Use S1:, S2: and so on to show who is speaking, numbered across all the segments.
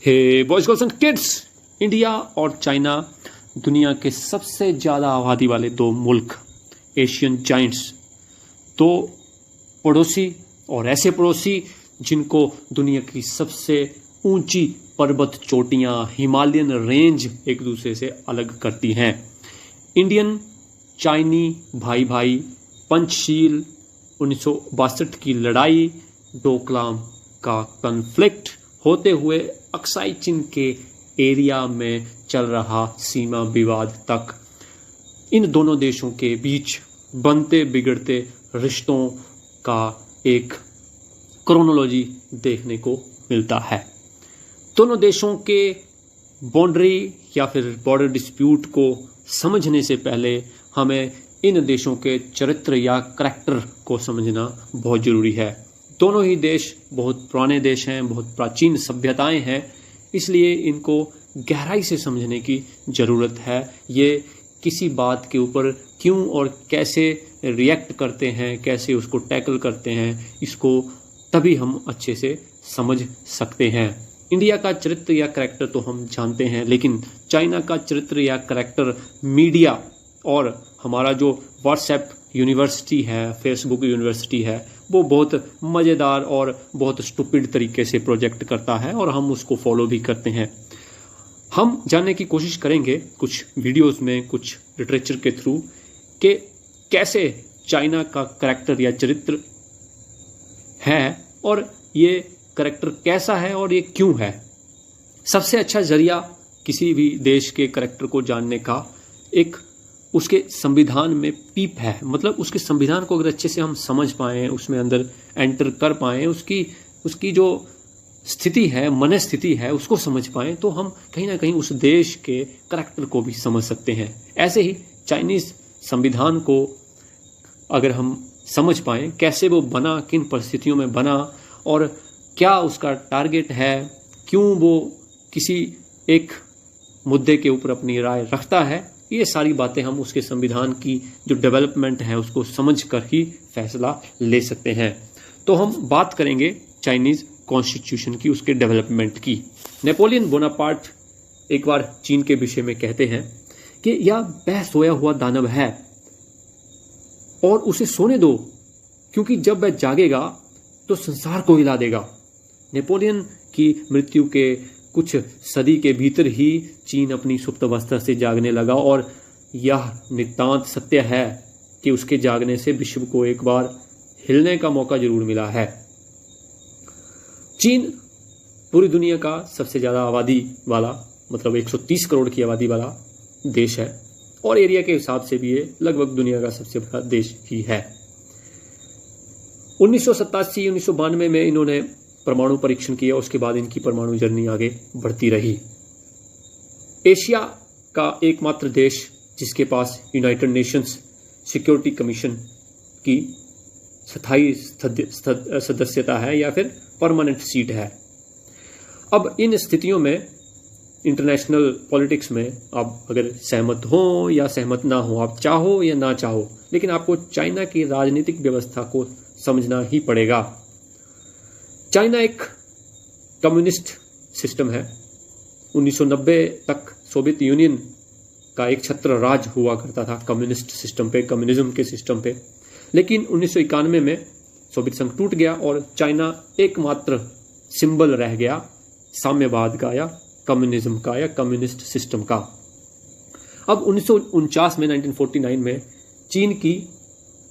S1: Hey boys girls and kids, India और China दुनिया के सबसे ज़्यादा आबादी वाले दो मुल्क, एशियन जाइंट्स, दो पड़ोसी और ऐसे पड़ोसी जिनको दुनिया की सबसे ऊंची पर्वत चोटियां हिमालयन रेंज एक दूसरे से अलग करती हैं। इंडियन चाइनी भाई भाई पंचशील 1962 की लड़ाई, डोकलाम का कन्फ्लिक्ट होते हुए अक्साई चीन के एरिया में चल रहा सीमा विवाद तक, इन दोनों देशों के बीच बनते बिगड़ते रिश्तों का एक क्रोनोलॉजी देखने को मिलता है। दोनों देशों के बाउंड्री या फिर बॉर्डर डिस्प्यूट को समझने से पहले हमें इन देशों के चरित्र या करैक्टर को समझना बहुत जरूरी है। दोनों ही देश बहुत पुराने देश हैं, बहुत प्राचीन सभ्यताएं हैं, इसलिए इनको गहराई से समझने की ज़रूरत है। ये किसी बात के ऊपर क्यों और कैसे रिएक्ट करते हैं, कैसे उसको टैकल करते हैं, इसको तभी हम अच्छे से समझ सकते हैं। इंडिया का चरित्र या करैक्टर तो हम जानते हैं, लेकिन चाइना का चरित्र या करैक्टर मीडिया और हमारा जो व्हाट्सएप यूनिवर्सिटी है, फेसबुक यूनिवर्सिटी है, वो बहुत मज़ेदार और बहुत स्टूपिड तरीके से प्रोजेक्ट करता है और हम उसको फॉलो भी करते हैं। हम जानने की कोशिश करेंगे कुछ वीडियोस में, कुछ लिटरेचर के थ्रू, कि कैसे चाइना का करैक्टर या चरित्र है और ये करैक्टर कैसा है और ये क्यों है। सबसे अच्छा जरिया किसी भी देश के करैक्टर को जानने का एक उसके संविधान में पीप है। मतलब उसके संविधान को अगर अच्छे से हम समझ पाएं, उसमें अंदर एंटर कर पाएं, उसकी जो स्थिति है, मन स्थिति है, उसको समझ पाएं, तो हम कहीं ना कहीं उस देश के करैक्टर को भी समझ सकते हैं। ऐसे ही चाइनीज संविधान को अगर हम समझ पाएं, कैसे वो बना, किन परिस्थितियों में बना और क्या उसका टारगेट है, क्यों वो किसी एक मुद्दे के ऊपर अपनी राय रखता है, ये सारी बातें हम उसके संविधान की जो डेवलपमेंट है उसको समझकर ही फैसला ले सकते हैं। तो हम बात करेंगे चाइनीज कॉन्स्टिट्यूशन की, उसके डेवलपमेंट की। नेपोलियन बोनापार्ट एक बार चीन के विषय में कहते हैं कि यह वह सोया हुआ दानव है और उसे सोने दो, क्योंकि जब वह जागेगा तो संसार को हिला देगा। नेपोलियन की मृत्यु के कुछ सदी के भीतर ही चीन अपनी सुप्त अवस्था से जागने लगा और यह नितांत सत्य है कि उसके जागने से विश्व को एक बार हिलने का मौका जरूर मिला है। चीन पूरी दुनिया का सबसे ज्यादा आबादी वाला, मतलब 130 करोड़ की आबादी वाला देश है और एरिया के हिसाब से भी ये लगभग दुनिया का सबसे बड़ा देश ही है। 1987-1992 में इन्होंने परमाणु परीक्षण किया, उसके बाद इनकी परमाणु जर्नी आगे बढ़ती रही। एशिया का एकमात्र देश जिसके पास यूनाइटेड नेशंस सिक्योरिटी कमीशन की स्थायी सदस्यता है या फिर परमानेंट सीट है। अब इन स्थितियों में इंटरनेशनल पॉलिटिक्स में आप अगर सहमत हो या सहमत ना हो, आप चाहो या ना चाहो, लेकिन आपको चाइना की राजनीतिक व्यवस्था को समझना ही पड़ेगा। चाइना एक कम्युनिस्ट सिस्टम है। 1990 तक सोवियत यूनियन का एक छत्र राज हुआ करता था कम्युनिस्ट सिस्टम पे, कम्युनिज्म के सिस्टम पे। लेकिन 1991 में सोवियत संघ टूट गया और चाइना एकमात्र सिंबल रह गया साम्यवाद का या कम्युनिज्म का या कम्युनिस्ट सिस्टम का। अब 1949 में 1949 में चीन की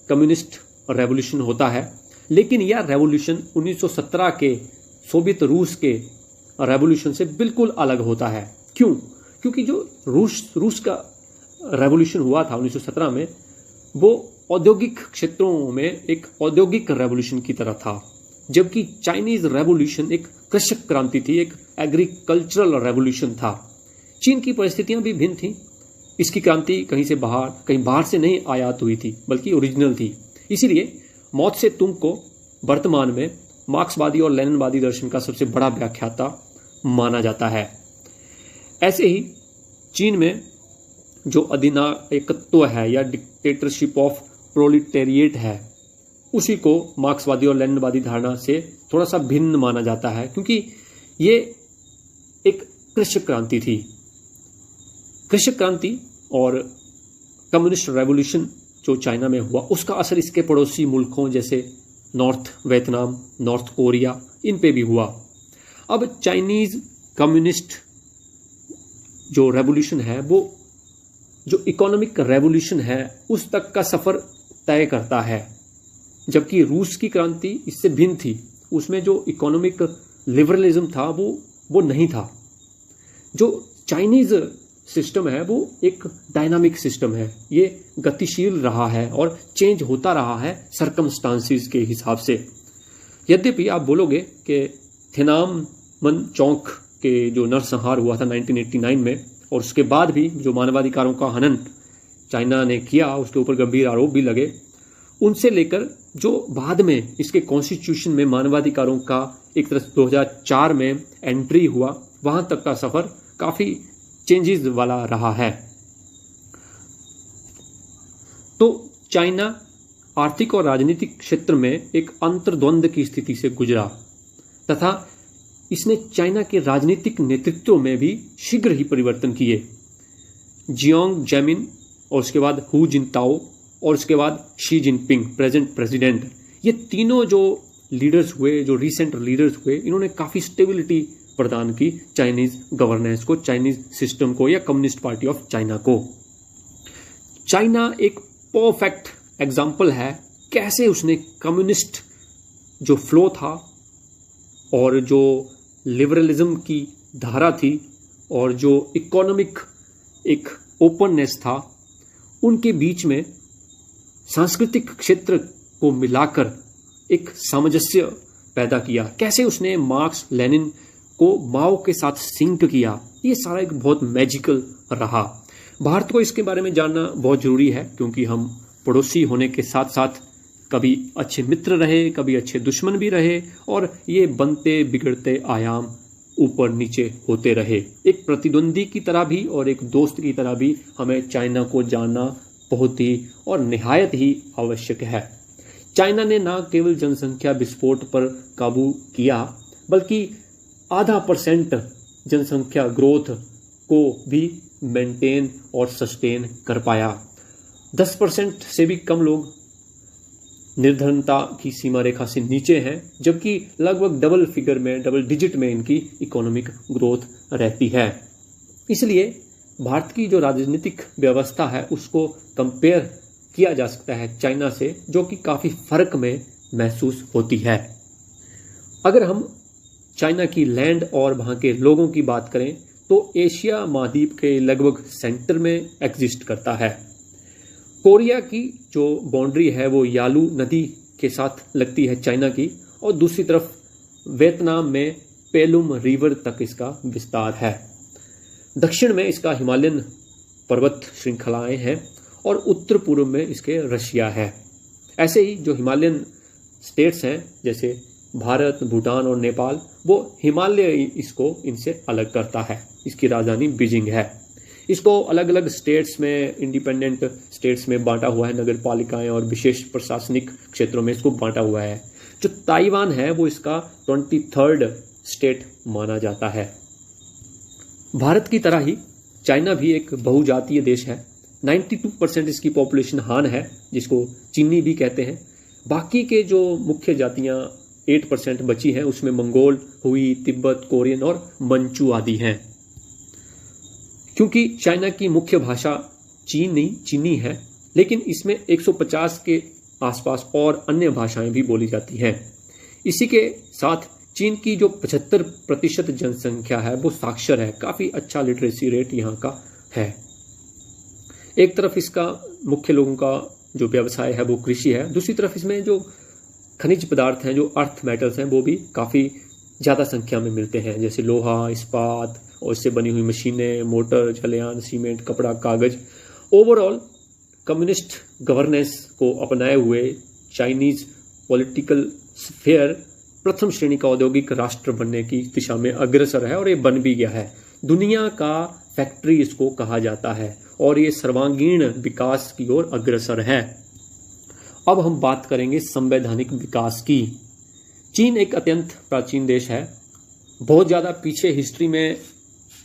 S1: कम्युनिस्ट रेवोल्यूशन होता है, लेकिन यह रेवोल्यूशन 1917 के सोवियत रूस के रेवोल्यूशन से बिल्कुल अलग होता है। क्यों? क्योंकि जो रूस का रेवोल्यूशन हुआ था 1917 में, वो औद्योगिक क्षेत्रों में एक औद्योगिक रेवोल्यूशन की तरह था, जबकि चाइनीज रेवोल्यूशन एक कृषक क्रांति थी, एक एग्रीकल्चरल रेवोल्यूशन था। चीन की परिस्थितियां भी भिन्न थी। इसकी क्रांति कहीं बाहर से नहीं आयात हुई थी, बल्कि ओरिजिनल थी। इसीलिए मौत से तुंग को वर्तमान में मार्क्सवादी और लेनिनवादी दर्शन का सबसे बड़ा व्याख्याता माना जाता है। ऐसे ही चीन में जो अधिनायकत्व है या डिक्टेटरशिप ऑफ प्रोलिटेरिएट है, उसी को मार्क्सवादी और लेनिनवादी धारणा से थोड़ा सा भिन्न माना जाता है, क्योंकि ये एक कृषक क्रांति थी। कृषक क्रांति और कम्युनिस्ट रेवोल्यूशन जो चाइना में हुआ, उसका असर इसके पड़ोसी मुल्कों जैसे नॉर्थ वियतनाम, नॉर्थ कोरिया, इन पे भी हुआ। अब चाइनीज कम्युनिस्ट जो रेवोल्यूशन है, वो जो इकोनॉमिक रेवोल्यूशन है उस तक का सफर तय करता है, जबकि रूस की क्रांति इससे भिन्न थी। उसमें जो इकोनॉमिक लिबरलिज्म था वो नहीं था। जो चाइनीज सिस्टम है वो एक डायनामिक सिस्टम है, ये गतिशील रहा है और चेंज होता रहा है सरकमस्टांसिस के हिसाब से। यद्यपि आप बोलोगे कि थिनानमन चौक के जो नरसंहार हुआ था 1989 में, और उसके बाद भी जो मानवाधिकारों का हनन चाइना ने किया, उसके ऊपर गंभीर आरोप भी लगे, उनसे लेकर जो बाद में इसके कॉन्स्टिट्यूशन में मानवाधिकारों का एक तरह 2004 में एंट्री हुआ, वहां तक का सफर काफी चेंजेस वाला रहा है। तो चाइना आर्थिक और राजनीतिक क्षेत्र में एक अंतर्द्वंद की स्थिति से गुजरा तथा इसने चाइना के राजनीतिक नेतृत्व में भी शीघ्र ही परिवर्तन किए। जियांग जेमिन और उसके बाद हु जिनताओ और उसके बाद शी जिनपिंग प्रेजेंट प्रेसिडेंट, ये तीनों जो लीडर्स हुए, जो रिसेंट लीडर्स हुए, इन्होंने काफी स्टेबिलिटी प्रदान की चाइनीज गवर्नेंस को, चाइनीज सिस्टम को या कम्युनिस्ट पार्टी ऑफ चाइना को। चाइना एक परफेक्ट एग्जाम्पल है कैसे उसने कम्युनिस्ट जो फ्लो था और जो लिबरलिज्म की धारा थी और जो इकोनॉमिक एक ओपननेस था, उनके बीच में सांस्कृतिक क्षेत्र को मिलाकर एक सामंजस्य पैदा किया। कैसे उसने मार्क्स लेनिन को माओ के साथ सिंक किया, ये सारा एक बहुत मैजिकल रहा। भारत को इसके बारे में जानना बहुत जरूरी है, क्योंकि हम पड़ोसी होने के साथ साथ कभी अच्छे मित्र रहे, कभी अच्छे दुश्मन भी रहे, और ये बनते बिगड़ते आयाम ऊपर नीचे होते रहे। एक प्रतिद्वंदी की तरह भी और एक दोस्त की तरह भी हमें चाइना को जानना बहुत ही और निहायत ही आवश्यक है। चाइना ने न केवल जनसंख्या विस्फोट पर काबू किया, बल्कि 0.5% जनसंख्या ग्रोथ को भी मेंटेन और सस्टेन कर पाया। 10% से भी कम लोग निर्धनता की सीमा रेखा से नीचे हैं, जबकि लगभग डबल फिगर में, डबल डिजिट में इनकी इकोनॉमिक ग्रोथ रहती है। इसलिए भारत की जो राजनीतिक व्यवस्था है उसको कंपेयर किया जा सकता है चाइना से, जो कि काफी फर्क में महसूस होती है। अगर हम चाइना की लैंड और वहां के लोगों की बात करें तो एशिया महाद्वीप के लगभग सेंटर में एग्जिस्ट करता है। कोरिया की जो बाउंड्री है वो यालू नदी के साथ लगती है चाइना की, और दूसरी तरफ वियतनाम में पेलुम रिवर तक इसका विस्तार है। दक्षिण में इसका हिमालयन पर्वत श्रृंखलाएं हैं और उत्तर पूर्व में इसके रशिया है। ऐसे ही जो हिमालयन स्टेट्स हैं जैसे भारत, भूटान और नेपाल, वो हिमालय इसको इनसे अलग करता है। इसकी राजधानी बीजिंग है। इसको अलग अलग स्टेट्स में, इंडिपेंडेंट स्टेट्स में बांटा हुआ है, नगर पालिकाएं और विशेष प्रशासनिक क्षेत्रों में इसको बांटा हुआ है। जो ताइवान है वो इसका 23rd स्टेट माना जाता है। भारत की तरह ही चाइना भी एक बहुजातीय देश है। 92% इसकी पॉपुलेशन हान है, जिसको चीनी भी कहते हैं। बाकी के जो मुख्य जातियां 8% बची हैं, उसमें मंगोल, हुई, तिब्बत, कोरियन और मंचू आदि हैं। क्योंकि चाइना की मुख्य भाषा चीनी है, लेकिन इसमें 150 के आसपास और अन्य भाषाएं भी बोली जाती हैं। इसी के साथ चीन की जो 75% जनसंख्या है वो साक्षर है। काफी अच्छा लिटरेसी रेट यहाँ का है। एक तरफ इसका मुख्य लोगों का जो व्यवसाय है वो कृषि है, दूसरी तरफ इसमें जो खनिज पदार्थ हैं, जो अर्थ मेटल्स हैं, वो भी काफी ज्यादा संख्या में मिलते हैं, जैसे लोहा, इस्पात और इससे बनी हुई मशीनें, मोटर, जलयान, सीमेंट, कपड़ा, कागज। ओवरऑल कम्युनिस्ट गवर्नेंस को अपनाए हुए चाइनीज पॉलिटिकल स्फीयर प्रथम श्रेणी का औद्योगिक राष्ट्र बनने की दिशा में अग्रसर है, और ये बन भी गया है। दुनिया का फैक्ट्री इसको कहा जाता है, और ये सर्वांगीण विकास की ओर अग्रसर है। अब हम बात करेंगे संवैधानिक विकास की। चीन एक अत्यंत प्राचीन देश है। बहुत ज्यादा पीछे हिस्ट्री में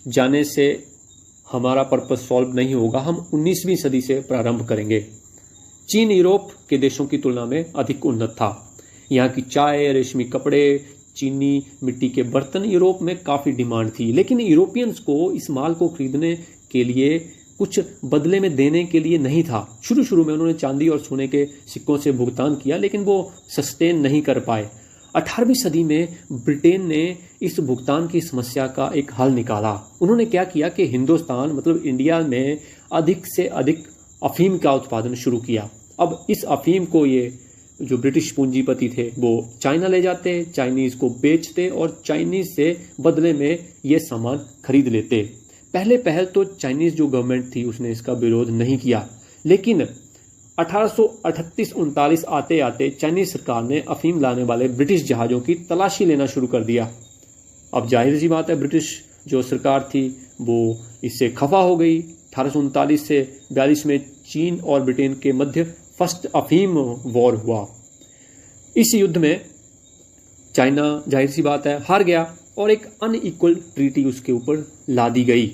S1: जाने से हमारा पर्पस सॉल्व नहीं होगा, हम 19वीं सदी से प्रारंभ करेंगे। चीन यूरोप के देशों की तुलना में अधिक उन्नत था। यहाँ की चाय, रेशमी कपड़े, चीनी मिट्टी के बर्तन यूरोप में काफ़ी डिमांड थी, लेकिन यूरोपियंस को इस माल को खरीदने के लिए कुछ बदले में देने के लिए नहीं था। शुरू शुरू में उन्होंने चांदी और सोने के सिक्कों से भुगतान किया, लेकिन वो सस्टेन नहीं कर पाए। 18वीं सदी में ब्रिटेन ने इस भुगतान की समस्या का एक हल निकाला। उन्होंने क्या किया कि हिंदुस्तान मतलब इंडिया में अधिक से अधिक अफीम का उत्पादन शुरू किया। अब इस अफीम को ये जो ब्रिटिश पूंजीपति थे वो चाइना ले जाते, चाइनीज को बेचते और चाइनीज से बदले में ये सामान खरीद लेते। पहले पहल तो चाइनीज जो गवर्नमेंट थी उसने इसका विरोध नहीं किया, लेकिन 1838-39 आते आते चाइनीज सरकार ने अफीम लाने वाले ब्रिटिश जहाज़ों की तलाशी लेना शुरू कर दिया। अब जाहिर सी बात है ब्रिटिश जो सरकार थी वो इससे खफा हो गई। 1839 से 42 में चीन और ब्रिटेन के मध्य फर्स्ट अफीम वॉर हुआ। इस युद्ध में चाइना जाहिर सी बात है हार गया और एक अनइक्वल ट्रीटी उसके ऊपर ला दी गई।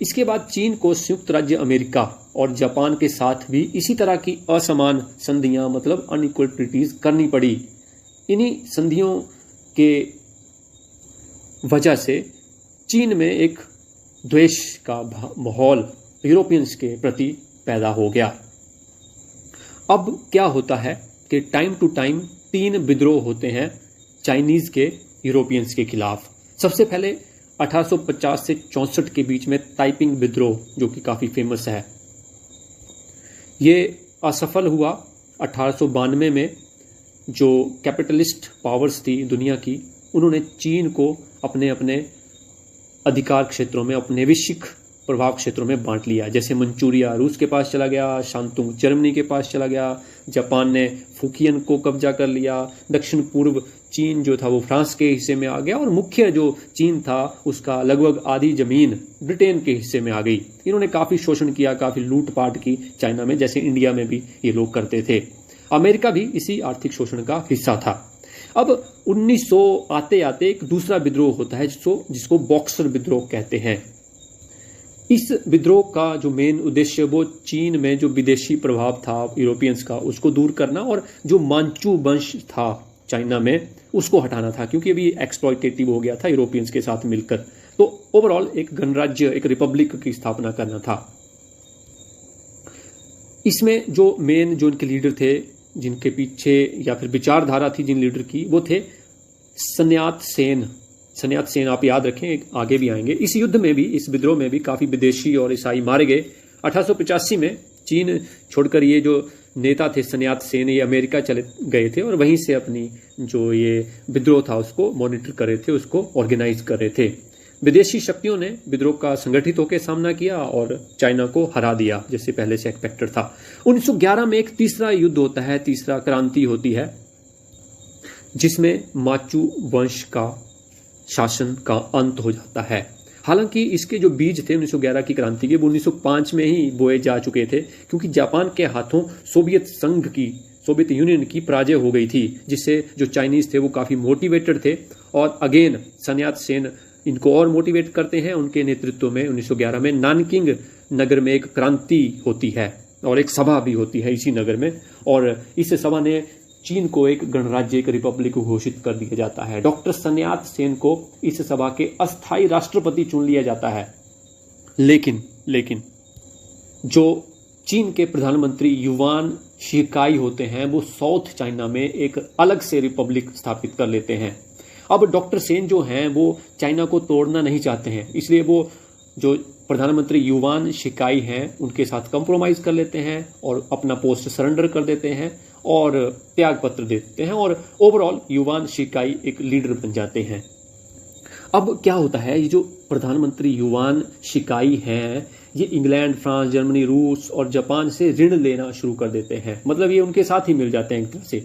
S1: इसके बाद चीन को संयुक्त राज्य अमेरिका और जापान के साथ भी इसी तरह की असमान संधियां मतलब अनइक्वल ट्रीटीज करनी पड़ी। इन्हीं संधियों के वजह से चीन में एक द्वेष का माहौल यूरोपियंस के प्रति पैदा हो गया। अब क्या होता है कि टाइम टू टाइम 3 विद्रोह होते हैं चाइनीज के यूरोपियंस के खिलाफ। सबसे पहले 1850 से 64 के बीच में ताइपिंग विद्रोह जो कि काफी फेमस है, ये असफल हुआ। 1892 में जो कैपिटलिस्ट पावर्स थी दुनिया की, उन्होंने चीन को अपने अपने अधिकार क्षेत्रों में, औपनिवेशिक प्रभाव क्षेत्रों में बांट लिया। जैसे मंचूरिया रूस के पास चला गया, शांतुंग जर्मनी के पास चला गया, जापान ने फुकियन को कब्जा कर लिया, दक्षिण पूर्व चीन जो था वो फ्रांस के हिस्से में आ गया और मुख्य जो चीन था उसका लगभग आधी जमीन ब्रिटेन के हिस्से में आ गई। इन्होंने काफी शोषण किया, काफी लूटपाट की चाइना में, जैसे इंडिया में भी ये लोग करते थे। अमेरिका भी इसी आर्थिक शोषण का हिस्सा था। अब 1900 आते आते एक दूसरा विद्रोह होता है जिसको बॉक्सर विद्रोह कहते हैं। इस विद्रोह का जो मेन उद्देश्य वो चीन में जो विदेशी प्रभाव था यूरोपियंस का उसको दूर करना और जो मांचू वंश था चाइना में उसको हटाना था, क्योंकि अभी एक्सप्लॉइटेटिव हो गया था यूरोपियंस के साथ मिलकर। तो ओवरऑल एक गणराज्य, एक रिपब्लिक की स्थापना करना था। इसमें जो मेन जो इनके लीडर थे, जिनके पीछे या फिर विचारधारा थी जिन लीडर की, वो थे सन्यात सेन। सन्यात सेन आप याद रखें, आगे भी आएंगे। इस युद्ध में भी, इस विद्रोह में भी काफी विदेशी और ईसाई मारे गए। 1885 में चीन छोड़कर ये जो नेता थे सन्यात सेन, ये अमेरिका चले गए थे और वहीं से अपनी जो ये विद्रोह था उसको मॉनिटर कर रहे थे, उसको ऑर्गेनाइज कर रहे थे। विदेशी शक्तियों ने विद्रोह का संगठित होकर सामना किया और चाइना को हरा दिया, जैसे पहले से एक्सपेक्टेड था। 1911 में एक तीसरा युद्ध होता है, तीसरा क्रांति होती है, जिसमें माचू वंश का शासन का अंत हो जाता है। हालांकि इसके जो बीज थे 1911 की क्रांति के, वो 1905 में ही बोए जा चुके थे, क्योंकि जापान के हाथों सोवियत यूनियन की पराजय हो गई थी, जिससे जो चाइनीज थे वो काफी मोटिवेटेड थे। और अगेन सन्यात सेन इनको और मोटिवेट करते हैं। उनके नेतृत्व में 1911 में नानकिंग नगर में एक क्रांति होती है और एक सभा भी होती है इसी नगर में, और इस सभा ने चीन को एक गणराज्य, एक रिपब्लिक घोषित कर दिया जाता है। डॉक्टर सन्यात सेन को इस सभा के अस्थायी राष्ट्रपति चुन लिया जाता है। लेकिन जो चीन के प्रधानमंत्री युवान शिकाई होते हैं वो साउथ चाइना में एक अलग से रिपब्लिक स्थापित कर लेते हैं। अब डॉक्टर सेन जो हैं वो चाइना को तोड़ना नहीं चाहते हैं, इसलिए वो जो प्रधानमंत्री युवान शिकाई हैं उनके साथ कंप्रोमाइज कर लेते हैं और अपना पोस्ट सरेंडर कर देते हैं और त्याग पत्र दे देते हैं, और ओवरऑल युवान शिकाई एक लीडर बन जाते हैं। अब क्या होता है, ये जो प्रधानमंत्री युवान शिकाई हैं ये इंग्लैंड, फ्रांस, जर्मनी, रूस और जापान से ऋण लेना शुरू कर देते हैं। मतलब ये उनके साथ ही मिल जाते हैं एक तरह से।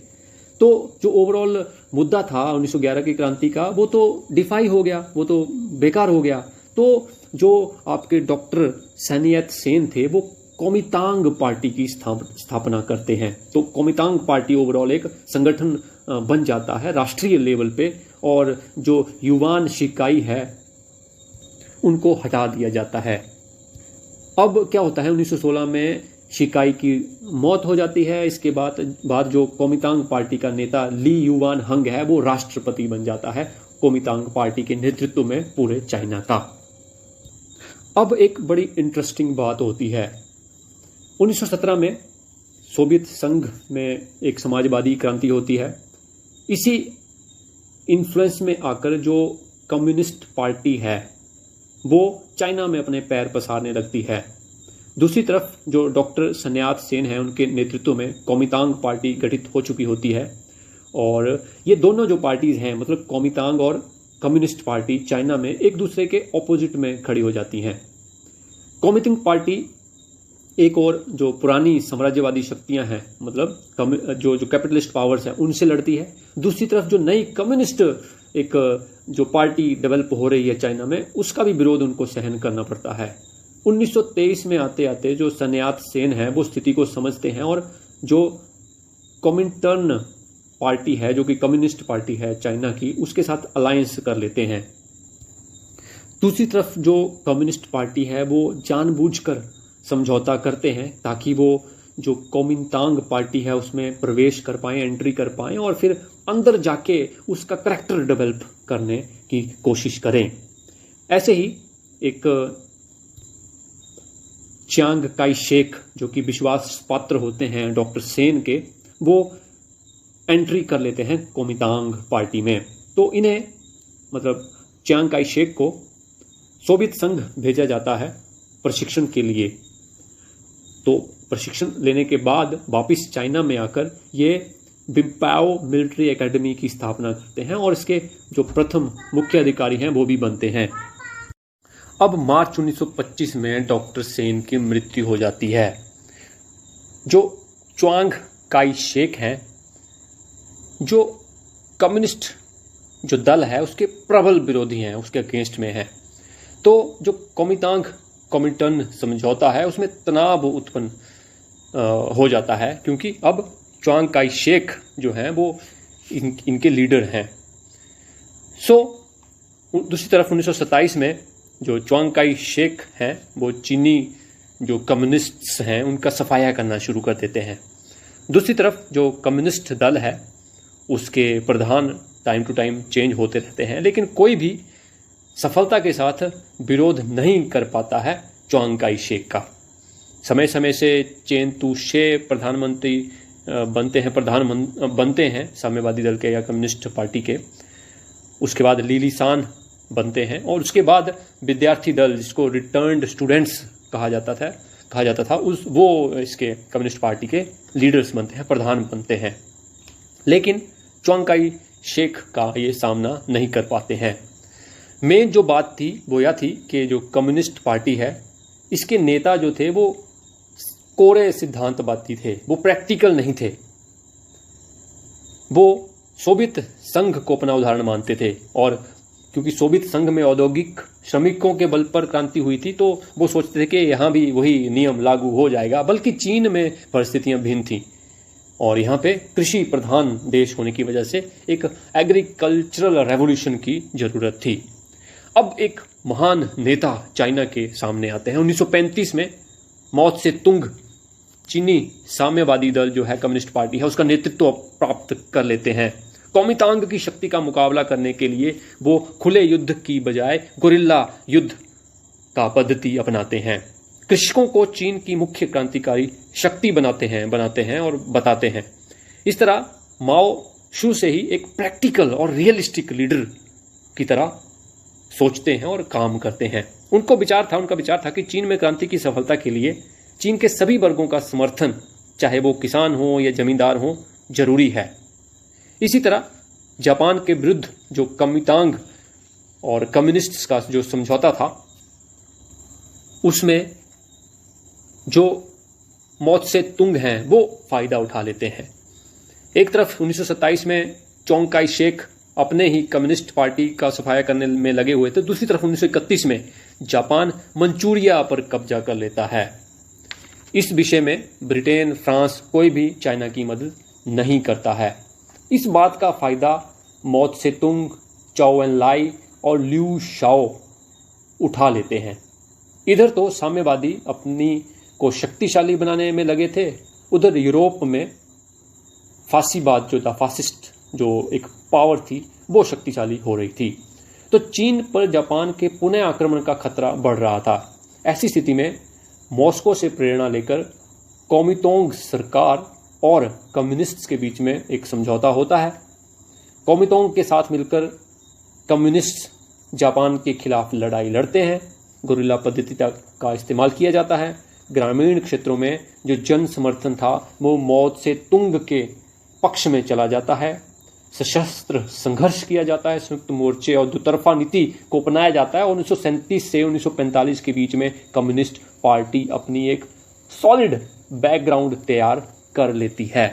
S1: तो जो ओवरऑल मुद्दा था 1911 की क्रांति का वो तो डिफाई हो गया, वो तो बेकार हो गया। तो जो आपके डॉक्टर सन्यात सेन थे वो कोमितांग पार्टी की स्थापना करते हैं। तो कोमितांग पार्टी ओवरऑल एक संगठन बन जाता है राष्ट्रीय लेवल पे, और जो युवान शिकाई है उनको हटा दिया जाता है। अब क्या होता है, 1916 में शिकाई की मौत हो जाती है। इसके बाद जो कोमितांग पार्टी का नेता ली युवान हंग है वो राष्ट्रपति बन जाता है कोमितांग पार्टी के नेतृत्व में पूरे चाइना का। अब एक बड़ी इंटरेस्टिंग बात होती है, 1917 में सोवियत संघ में एक समाजवादी क्रांति होती है। इसी इन्फ्लुएंस में आकर जो कम्युनिस्ट पार्टी है वो चाइना में अपने पैर पसारने लगती है। दूसरी तरफ जो डॉक्टर सन्यात सेन है उनके नेतृत्व में कोमितांग पार्टी गठित हो चुकी होती है, और ये दोनों जो पार्टीज हैं, मतलब कोमितांग और कम्युनिस्ट पार्टी, चाइना में एक दूसरे के ऑपोजिट में खड़ी हो जाती हैं। कोमितांग पार्टी एक और जो पुरानी साम्राज्यवादी शक्तियां हैं, मतलब जो कैपिटलिस्ट पावर्स हैं, उनसे लड़ती है। दूसरी तरफ जो नई कम्युनिस्ट एक जो पार्टी डेवलप हो रही है चाइना में, उसका भी विरोध उनको सहन करना पड़ता है। 1923 में आते आते जो सन्यात सेन है वो स्थिति को समझते हैं और जो कोमिंटर्न पार्टी है, जो कि कम्युनिस्ट पार्टी है चाइना की, उसके साथ अलायंस कर लेते हैं। दूसरी तरफ जो कम्युनिस्ट पार्टी है वो जानबूझकर समझौता करते हैं ताकि वो जो कोमिंतांग पार्टी है उसमें प्रवेश कर पाएं, एंट्री कर पाएं, और फिर अंदर जाके उसका करैक्टर डेवलप करने की कोशिश करें। ऐसे ही एक चियांग काई शेक, जो कि विश्वास पात्र होते हैं डॉक्टर सेन के, वो एंट्री कर लेते हैं कोमितांग पार्टी में। तो इन्हें, मतलब चियांग काई शेक को सोवियत संघ भेजा जाता है प्रशिक्षण के लिए। तो प्रशिक्षण लेने के बाद वापस चाइना में आकर ये बिम्पाओ मिलिट्री एकेडमी की स्थापना करते हैं और इसके जो प्रथम मुख्य अधिकारी हैं वो भी बनते हैं। अब मार्च 1925 में डॉक्टर सेन की मृत्यु हो जाती है। जो चियांग काई शेक हैं, जो कम्युनिस्ट जो दल है उसके प्रबल विरोधी हैं, उसके अगेंस्ट में हैं। तो जो कोमिंटर्न समझौता है उसमें तनाव उत्पन्न हो जाता है, क्योंकि अब चियांग काई शेक जो हैं वो इनके लीडर हैं। दूसरी तरफ 1927 में जो चियांग काई शेक हैं वो चीनी जो कम्युनिस्ट्स हैं उनका सफाया करना शुरू कर देते हैं। दूसरी तरफ जो कम्युनिस्ट दल है उसके प्रधान टाइम टू टाइम चेंज होते रहते हैं, लेकिन कोई भी सफलता के साथ विरोध नहीं कर पाता है चियांग काई शेक का। समय समय से चेन तू-शे प्रधानमंत्री बनते हैं साम्यवादी दल के या कम्युनिस्ट पार्टी के। उसके बाद ली सान बनते हैं, और उसके बाद विद्यार्थी दल, जिसको रिटर्न्ड स्टूडेंट्स कहा जाता था, वो इसके कम्युनिस्ट पार्टी के लीडर्स बनते हैं, प्रधान बनते हैं। लेकिन चियांग काई शेक का ये सामना नहीं कर पाते हैं। मेन जो बात थी वो यह थी कि जो कम्युनिस्ट पार्टी है इसके नेता जो थे वो कोरे सिद्धांतवादी थे, वो प्रैक्टिकल नहीं थे। वो सोवियत संघ को अपना उदाहरण मानते थे, और क्योंकि सोवियत संघ में औद्योगिक श्रमिकों के बल पर क्रांति हुई थी तो वो सोचते थे कि यहाँ भी वही नियम लागू हो जाएगा। बल्कि चीन में परिस्थितियां भिन्न थीं और यहाँ पे कृषि प्रधान देश होने की वजह से एक एग्रीकल्चरल रेवोल्यूशन की जरूरत थी। अब एक महान नेता चाइना के सामने आते हैं। 1935 में माओ से तुंग चीनी साम्यवादी दल जो है कम्युनिस्ट पार्टी है उसका नेतृत्व प्राप्त कर लेते हैं। कोमितांग की शक्ति का मुकाबला करने के लिए वो खुले युद्ध की बजाय गुरिल्ला युद्ध का पद्धति अपनाते हैं। कृषकों को चीन की मुख्य क्रांतिकारी शक्ति बनाते हैं और बताते हैं। इस तरह माओ शुरू से ही एक प्रैक्टिकल और रियलिस्टिक लीडर की तरह सोचते हैं और काम करते हैं। उनका विचार था कि चीन में क्रांति की सफलता के लिए चीन के सभी वर्गों का समर्थन, चाहे वो किसान हो या जमींदार हो, जरूरी है। इसी तरह जापान के विरुद्ध जो कोमितांग और कम्युनिस्ट्स का जो समझौता था उसमें जो माओ से तुंग हैं वो फायदा उठा लेते हैं। एक तरफ 1927 में चियांग काई शेक अपने ही कम्युनिस्ट पार्टी का सफाया करने में लगे हुए थे, दूसरी तरफ 1931 में जापान मंचूरिया पर कब्जा कर लेता है। इस विषय में ब्रिटेन, फ्रांस कोई भी चाइना की मदद नहीं करता है। इस बात का फायदा माओ से तुंग, चौ एन लाई और ल्यू शाओ उठा लेते हैं। इधर तो साम्यवादी अपनी को शक्तिशाली बनाने में लगे थे, उधर यूरोप में फासीवाद जो था, फासिस्ट जो एक पावर थी, वो शक्तिशाली हो रही थी। तो चीन पर जापान के पुनः आक्रमण का खतरा बढ़ रहा था। ऐसी स्थिति में मॉस्को से प्रेरणा लेकर कोमितोंग सरकार और कम्युनिस्ट्स के बीच में एक समझौता होता है। कोमितोंग के साथ मिलकर कम्युनिस्ट जापान के खिलाफ लड़ाई लड़ते हैं। गुरिल्ला पद्धति का इस्तेमाल किया जाता है। ग्रामीण क्षेत्रों में जो जन समर्थन था वो मौत से तुंग के पक्ष में चला जाता है। सशस्त्र संघर्ष किया जाता है, संयुक्त मोर्चे और दुतरफा नीति को अपनाया जाता है। 1937 से 1945 के बीच में कम्युनिस्ट पार्टी अपनी एक सॉलिड बैकग्राउंड तैयार कर लेती है।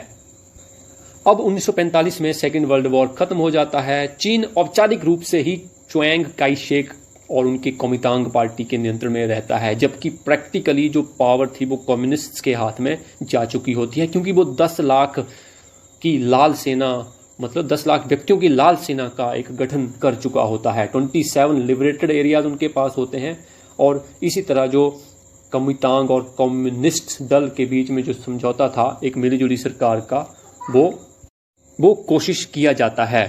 S1: अब 1945 में सेकेंड वर्ल्ड वॉर खत्म हो जाता है। चीन औपचारिक रूप से ही च्वेंग काई शेक और उनके कोमितांग पार्टी के नियंत्रण में रहता है, जबकि प्रैक्टिकली जो पावर थी वो कम्युनिस्ट्स के हाथ में जा चुकी होती है, क्योंकि वो 10 लाख की लाल सेना, मतलब 10 लाख व्यक्तियों की लाल सेना का एक गठन कर चुका होता है। 27 लिबरेटेड एरियाज उनके पास होते हैं। और इसी तरह जो कोमितांग और कम्युनिस्ट दल के बीच में जो समझौता था एक मिलीजुली सरकार का, वो कोशिश किया जाता है।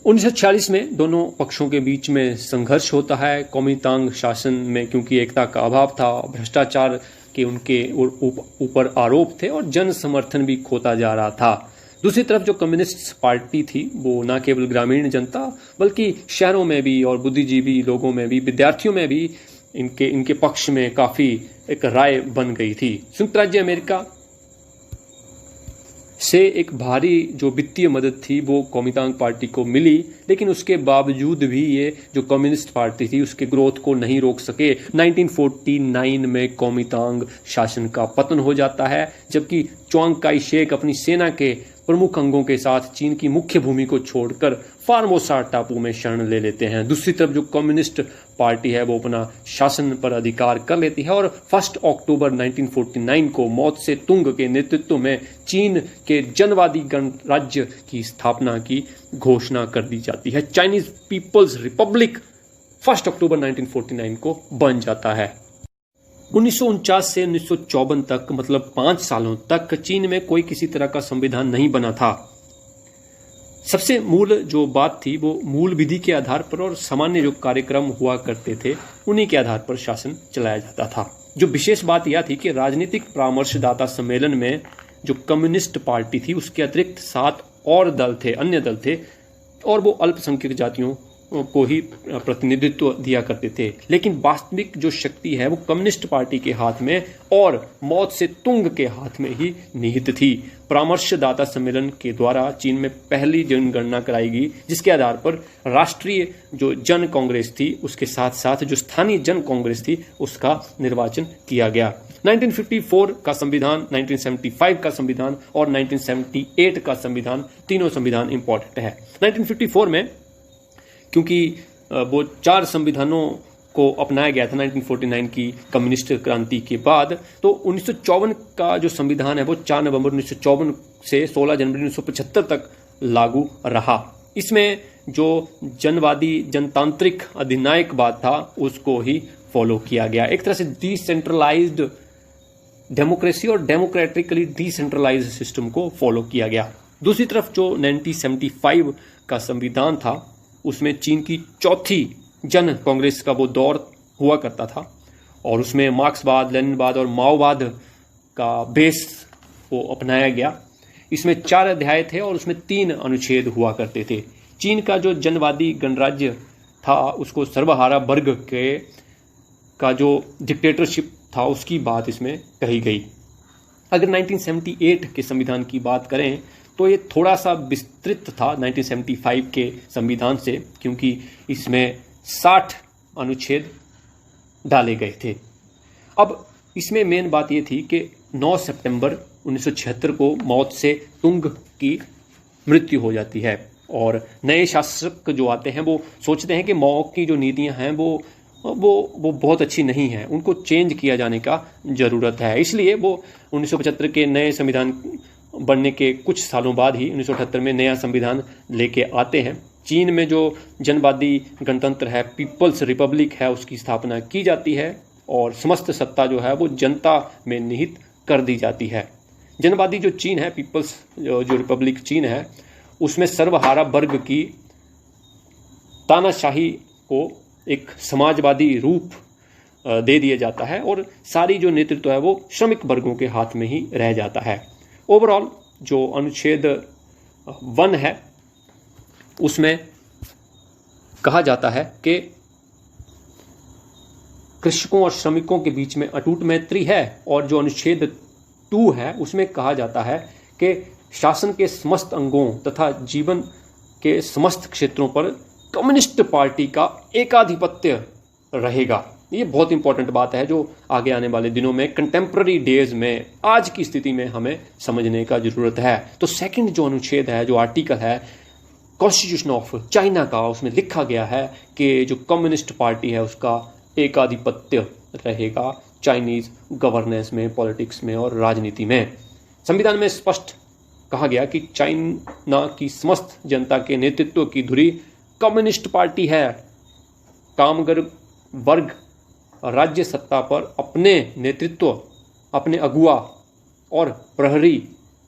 S1: 1946 में दोनों पक्षों के बीच में संघर्ष होता है। कोमितांग शासन में क्योंकि एकता का अभाव था, भ्रष्टाचार के उनके ऊपर आरोप थे और जन समर्थन भी खोता जा रहा था। दूसरी तरफ जो कम्युनिस्ट पार्टी थी वो न केवल ग्रामीण जनता बल्कि शहरों में भी और बुद्धिजीवी लोगों में भी, विद्यार्थियों में भी इनके पक्ष में काफी एक राय बन गई थी। संयुक्त राज्य अमेरिका से एक भारी जो वित्तीय मदद थी वो कोमितांग पार्टी को मिली, लेकिन उसके बावजूद भी ये जो कम्युनिस्ट पार्टी थी उसके ग्रोथ को नहीं रोक सके। 1949 में कोमितांग शासन का पतन हो जाता है, जबकि च्वेंग काई शेक अपनी सेना के प्रमुख अंगों के साथ चीन की मुख्य भूमि को छोड़कर फार्मोसा टापू में शरण ले लेते हैं। दूसरी तरफ जो कम्युनिस्ट पार्टी है वो अपना शासन पर अधिकार कर लेती है और 1 अक्टूबर 1949 को मौत से तुंग के नेतृत्व में चीन के जनवादी गणराज्य की स्थापना की घोषणा कर दी जाती है। चाइनीज पीपल्स रिपब्लिक 1 अक्टूबर 1949 को बन जाता है। 1949 से 1954 तक, मतलब 5 सालों तक चीन में कोई किसी तरह का संविधान नहीं बना था। सबसे मूल जो बात थी वो मूल विधि के आधार पर और सामान्य जो कार्यक्रम हुआ करते थे उन्हीं के आधार पर शासन चलाया जाता था। जो विशेष बात यह थी कि राजनीतिक परामर्शदाता सम्मेलन में जो कम्युनिस्ट पार्टी थी उसके अतिरिक्त 7 और दल थे, अन्य दल थे, और वो अल्पसंख्यक जातियों को ही प्रतिनिधित्व दिया करते थे। लेकिन वास्तविक जो शक्ति है वो कम्युनिस्ट पार्टी के हाथ में और मौत से तुंग के हाथ में ही निहित थी। परामर्शदाता सम्मेलन के द्वारा चीन में पहली जनगणना कराई गई, जिसके आधार पर राष्ट्रीय जो जन कांग्रेस थी उसके साथ साथ जो स्थानीय जन कांग्रेस थी उसका निर्वाचन किया गया। 1954 का संविधान, 1975 का संविधान और 1978 का संविधान, तीनों संविधान इंपॉर्टेंट है। 1954 में क्योंकि वो 4 संविधानों को अपनाया गया था 1949 की कम्युनिस्ट क्रांति के बाद, तो 1954 का जो संविधान है वो 4 नवंबर 1954 से 16 जनवरी 1975 तक लागू रहा। इसमें जो जनवादी जनतांत्रिक अधिनायकवाद था उसको ही फॉलो किया गया। एक तरह से डिसेंट्रलाइज्ड डेमोक्रेसी और डेमोक्रेटिकली डिसेंट्रलाइज्ड सिस्टम को फॉलो किया गया। दूसरी तरफ जो 1975 का संविधान था उसमें चीन की चौथी जन कांग्रेस का वो दौर हुआ करता था और उसमें मार्क्सवाद, लेनिनवाद और माओवाद का बेस वो अपनाया गया। इसमें 4 अध्याय थे और उसमें 3 अनुच्छेद हुआ करते थे। चीन का जो जनवादी गणराज्य था उसको सर्वहारा वर्ग के का जो डिक्टेटरशिप था उसकी बात इसमें कही गई। अगर 1978 के संविधान की बात करें तो ये थोड़ा सा विस्तृत था 1975 के संविधान से, क्योंकि इसमें 60 अनुच्छेद डाले गए थे। अब इसमें मेन बात ये थी कि 9 सितंबर 1976 को मौत से तुंग की मृत्यु हो जाती है और नए शासक जो आते हैं वो सोचते हैं कि माओ की जो नीतियां हैं वो बहुत अच्छी नहीं है, उनको चेंज किया जाने का ज़रूरत है। इसलिए वो 1975 के नए संविधान बनने के कुछ सालों बाद ही 1978 में नया संविधान लेके आते हैं चीन में जो जनवादी गणतंत्र है, पीपल्स रिपब्लिक है, उसकी स्थापना की जाती है और समस्त सत्ता जो है वो जनता में निहित कर दी जाती है। जनवादी जो चीन है, पीपल्स जो रिपब्लिक चीन है, उसमें सर्वहारा वर्ग की तानाशाही को एक समाजवादी रूप दे दिया जाता है और सारी जो नेतृत्व है वो श्रमिक वर्गों के हाथ में ही रह जाता है। ओवरऑल जो अनुच्छेद 1 है उसमें कहा जाता है कि कृषकों और श्रमिकों के बीच में अटूट मैत्री है, और जो अनुच्छेद 2 है उसमें कहा जाता है कि शासन के समस्त अंगों तथा जीवन के समस्त क्षेत्रों पर कम्युनिस्ट पार्टी का एकाधिपत्य रहेगा। ये बहुत इंपॉर्टेंट बात है जो आगे आने वाले दिनों में, कंटेम्प्ररी डेज में, आज की स्थिति में हमें समझने का जरूरत है। तो सेकंड जो अनुच्छेद है, जो आर्टिकल है कॉन्स्टिट्यूशन ऑफ चाइना का, उसमें लिखा गया है कि जो कम्युनिस्ट पार्टी है उसका एकाधिपत्य रहेगा चाइनीज गवर्नेंस में, पॉलिटिक्स में और राजनीति में। संविधान में स्पष्ट कहा गया कि चाइना की समस्त जनता के नेतृत्व की धुरी कम्युनिस्ट पार्टी है। कामगार वर्ग राज्य सत्ता पर अपने नेतृत्व, अपने अगुआ और प्रहरी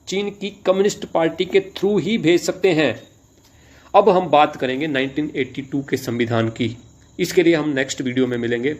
S1: चीन की कम्युनिस्ट पार्टी के थ्रू ही भेज सकते हैं। अब हम बात करेंगे 1982 के संविधान की। इसके लिए हम नेक्स्ट वीडियो में मिलेंगे।